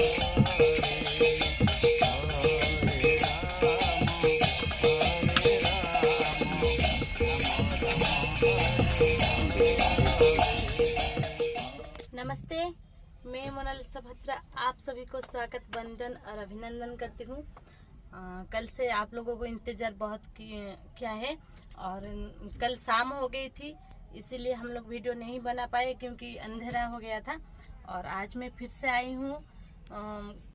नमस्ते, मैं मोनालिसा भद्रा आप सभी को स्वागत, वंदन और अभिनंदन करती हूँ। कल से आप लोगों को इंतज़ार बहुत किया है और कल शाम हो गई थी, इसीलिए हम लोग वीडियो नहीं बना पाए क्योंकि अंधेरा हो गया था। और आज मैं फिर से आई हूँ